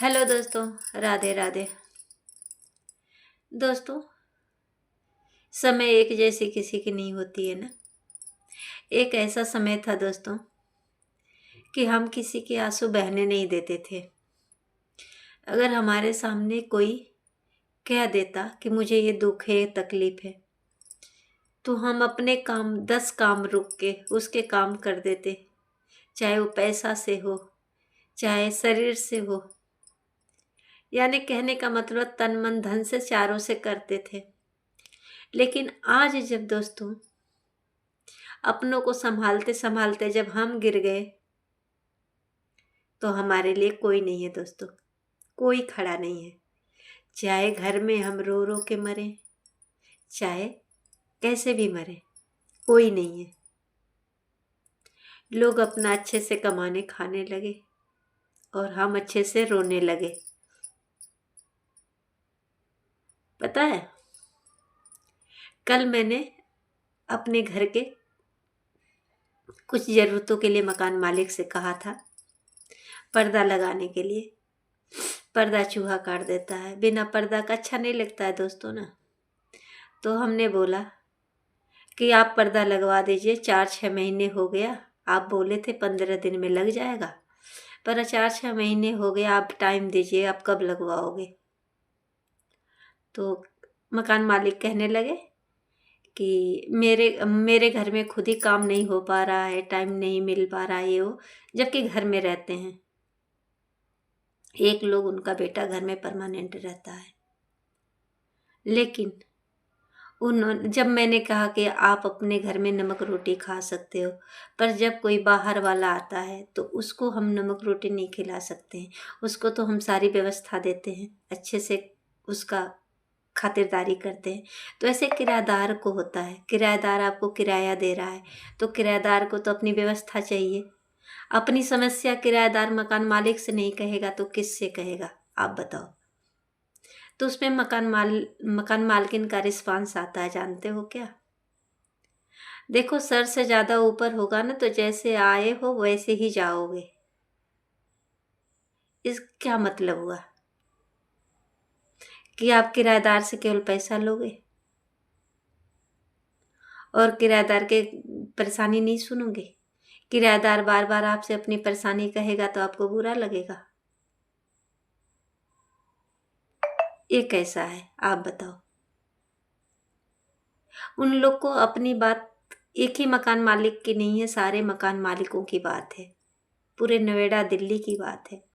Hello दोस्तों। राधे राधे। दोस्तों, समय एक जैसी किसी की नहीं होती है ना। एक ऐसा समय था दोस्तों कि हम किसी के आंसू बहने नहीं देते थे। अगर हमारे सामने कोई कह देता कि मुझे ये दुख है, ये तकलीफ है, तो हम अपने काम 10 काम रुक के उसके काम कर देते। चाहे वो पैसा से हो, चाहे शरीर से हो, यानी कहने का मतलब तन मन धन से चारों से करते थे। लेकिन आज जब दोस्तों अपनों को संभालते संभालते जब हम गिर गए, तो हमारे लिए कोई नहीं है दोस्तों। कोई खड़ा नहीं है। चाहे घर में हम रो रो के मरे, चाहे कैसे भी मरे, कोई नहीं है। लोग अपना अच्छे से कमाने खाने लगे और हम अच्छे से रोने लगे। पता है, कल मैंने अपने घर के कुछ ज़रूरतों के लिए मकान मालिक से कहा था पर्दा लगाने के लिए। पर्दा चूहा काट देता है, बिना पर्दा का अच्छा नहीं लगता है दोस्तों ना। तो हमने बोला कि आप पर्दा लगवा दीजिए, 4-6 महीने हो गया। आप बोले थे 15 दिन में लग जाएगा, पर 4-6 महीने हो गए। आप टाइम दीजिए, आप कब लगवाओगे? तो मकान मालिक कहने लगे कि मेरे मेरे घर में खुद ही काम नहीं हो पा रहा है, टाइम नहीं मिल पा रहा है, ये वो, जबकि घर में रहते हैं। एक लोग, उनका बेटा घर में परमानेंट रहता है। लेकिन उन्होंने, जब मैंने कहा कि आप अपने घर में नमक रोटी खा सकते हो, पर जब कोई बाहर वाला आता है तो उसको हम नमक रोटी नहीं खिला सकते हैं। उसको तो हम सारी व्यवस्था देते हैं, अच्छे से उसका खातिरदारी करते हैं। तो ऐसे किराएदार को होता है, किराएदार आपको किराया दे रहा है, तो किराएदार को तो अपनी व्यवस्था चाहिए। अपनी समस्या किराएदार मकान मालिक से नहीं कहेगा तो किससे कहेगा, आप बताओ। तो उसमें मकान मालकिन का रिस्पांस आता है, जानते हो क्या? देखो, सर से ज़्यादा ऊपर होगा ना, तो जैसे आए हो वैसे ही जाओगे। इस क्या मतलब हुआ कि आप किराएदार से केवल पैसा लोगे और किराएदार के परेशानी नहीं सुनोगे? किराएदार बार बार आपसे अपनी परेशानी कहेगा तो आपको बुरा लगेगा। ये कैसा है, आप बताओ। उन लोग को अपनी बात एक ही मकान मालिक की नहीं है, सारे मकान मालिकों की बात है। पूरे नोएडा दिल्ली की बात है।